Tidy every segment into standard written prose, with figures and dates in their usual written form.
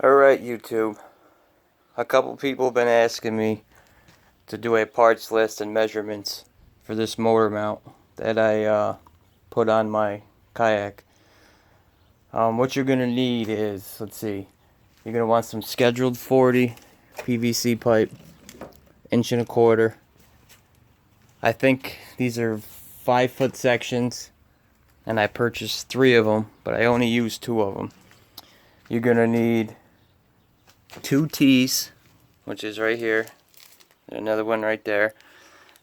Alright, YouTube. A couple people have been asking me to do a parts list and measurements for this motor mount that I put on my kayak. What you're going to need is, let's see, you're going to want some scheduled 40 PVC pipe, 1.25 inch. I think these are 5-foot sections, and I purchased 3 of them, but I only used 2 of them. You're going to need 2 T's, which is right here, another one right there,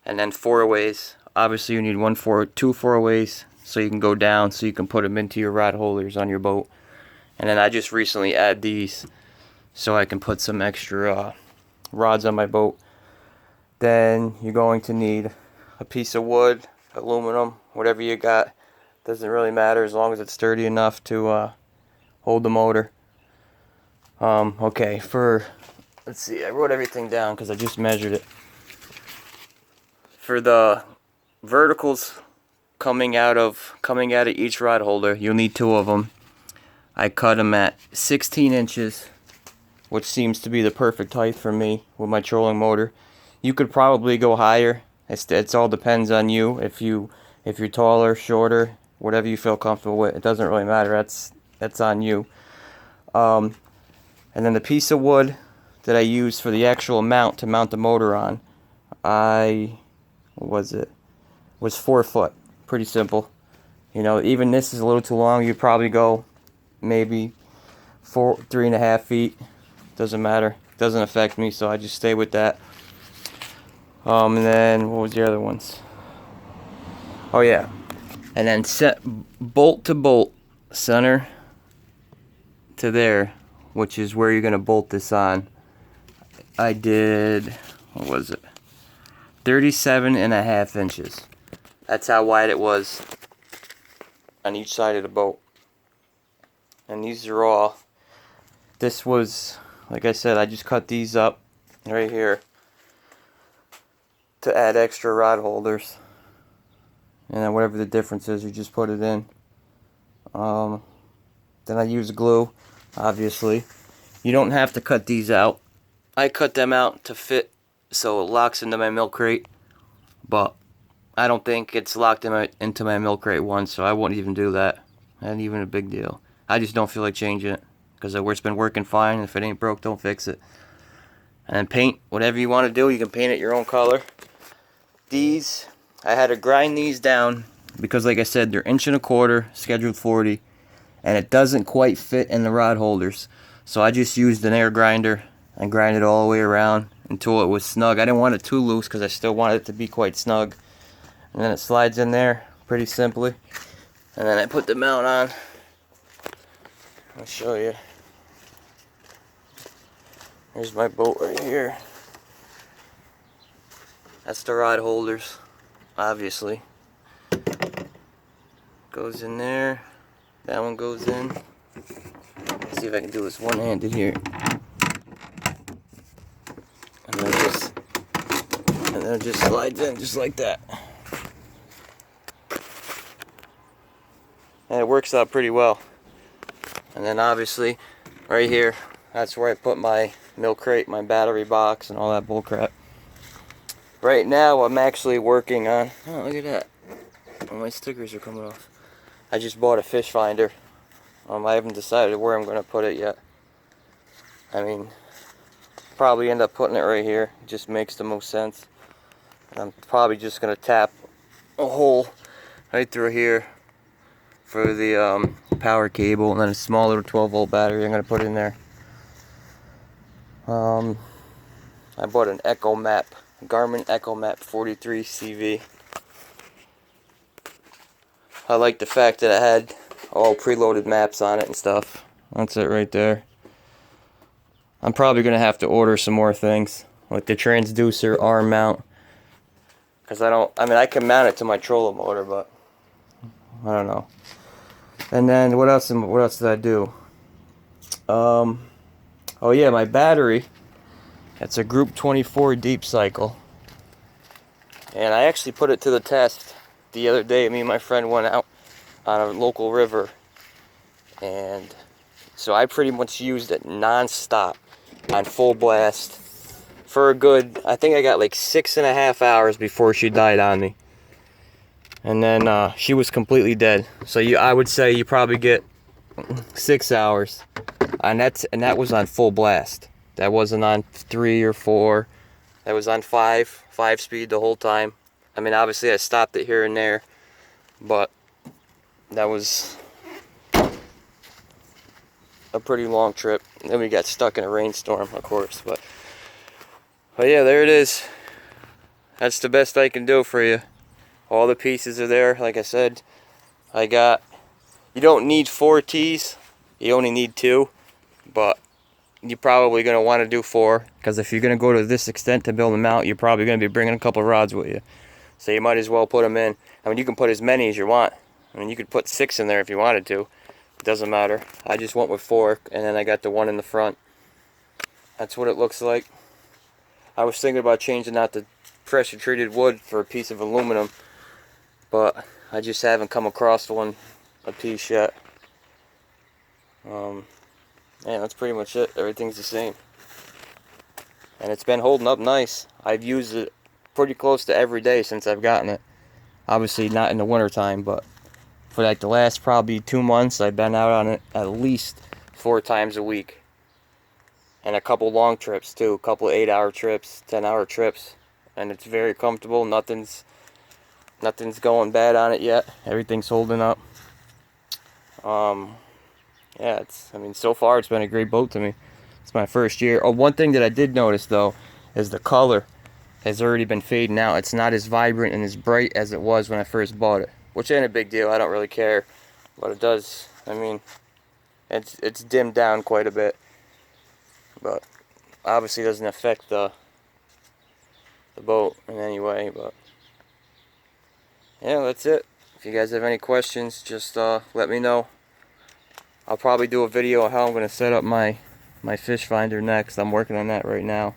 and then 4-ways. Obviously you need 2 4-ways so you can go down, so you can put them into your rod holders on your boat. And then I just recently add these so I can put some extra rods on my boat. Then you're going to need a piece of wood, aluminum, whatever you got. Doesn't really matter as long as it's sturdy enough to hold the motor. Okay, let's see, I wrote everything down because I just measured it. For the verticals coming out of each rod holder, you'll need 2 of them. I cut them at 16 inches, which seems to be the perfect height for me with my trolling motor. You could probably go higher. It all depends on you. If you're taller, shorter, whatever you feel comfortable with, it doesn't really matter. That's on you. And then the piece of wood that I used for the actual mount to mount the motor on, was 4 foot. Pretty simple. You know, even this is a little too long. You'd probably go maybe 3.5 feet. Doesn't matter. Doesn't affect me, so I just stay with that. And then what was the other ones? Oh yeah. And then set bolt to bolt, center to there, which is where you're going to bolt this on. I did, what was it? 37.5 inches. That's how wide it was on each side of the boat. And these are all, this was, like I said, I just cut these up right here to add extra rod holders. And then whatever the difference is, you just put it in. Then I use glue, obviously. You don't have to cut these out. I cut them out to fit so it locks into my milk crate, but I don't think it's locked into my milk crate once, so I won't even do that. Not even a big deal. I just don't feel like changing it because it's been working fine. If it ain't broke, don't fix it. And then paint whatever you want to do. You can paint it your own color. These, I had to grind these down because, like I said, they're 1.25 inch, scheduled 40, and it doesn't quite fit in the rod holders. So I just used an air grinder and grind it all the way around until it was snug. I didn't want it too loose because I still wanted it to be quite snug. And then it slides in there pretty simply. And then I put the mount on. I'll show you. Here's my boat right here. That's the rod holders, obviously. Goes in there. That one goes in. Let's see if I can do this one-handed here. And then it just slides in just like that. And it works out pretty well. And then obviously, right here, that's where I put my milk crate, my battery box, and all that bull crap. Right now, I'm actually working on, oh, look at that. All my stickers are coming off. I just bought a fish finder. I haven't decided where I'm going to put it yet. I mean, probably end up putting it right here. It just makes the most sense. I'm probably just going to tap a hole right through here for the power cable, and then a small little 12-volt battery I'm going to put in there. I bought an Echo Map, Garmin Echo Map 43 CV. I like the fact that it had all preloaded maps on it and stuff. That's it right there. I'm probably going to have to order some more things, like the transducer arm mount. Because I can mount it to my trolling motor, but I don't know. And then what else did I do? Oh yeah, my battery. It's a Group 24 deep cycle. And I actually put it to the test the other day. Me and my friend went out on a local river and So I pretty much used it non-stop on full blast for a good, I think I got like 6.5 hours before she died on me. And then she was completely dead. So I would say you probably get 6 hours. And that was on full blast. That wasn't on 3 or 4. That was on 5 speed the whole time. I mean, obviously I stopped it here and there, but that was a pretty long trip. And then we got stuck in a rainstorm, of course, but yeah, there it is. That's the best I can do for you. All the pieces are there. Like I said, you don't need 4 tees, you only need 2, but you're probably going to want to do 4, because if you're going to go to this extent to build them out, you're probably going to be bringing a couple rods with you. So you might as well put them in. I mean, you can put as many as you want. I mean, you could put 6 in there if you wanted to. It doesn't matter. I just went with 4, and then I got the one in the front. That's what it looks like. I was thinking about changing out the pressure treated wood for a piece of aluminum, but I just haven't come across a piece yet. Yeah, that's pretty much it. Everything's the same. And it's been holding up nice. I've used it pretty close to every day since I've gotten it. Obviously not in the winter time, but for like the last probably 2 months, I've been out on it at least 4 times a week. And a couple long trips too, a couple 8-hour trips, 10-hour trips. And it's very comfortable. Nothing's going bad on it yet. Everything's holding up. Yeah, I mean, so far it's been a great boat to me. It's my first year. Oh, one thing that I did notice though is the color has already been fading out. It's not as vibrant and as bright as it was when I first bought it, which ain't a big deal. I don't really care, but it does. I mean, it's dimmed down quite a bit, but obviously doesn't affect the boat in any way. But yeah, that's it. If you guys have any questions, just let me know. I'll probably do a video on how I'm going to set up my fish finder next. I'm working on that right now.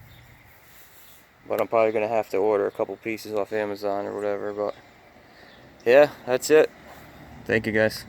But I'm probably going to have to order a couple pieces off Amazon or whatever. But yeah, that's it. Thank you guys.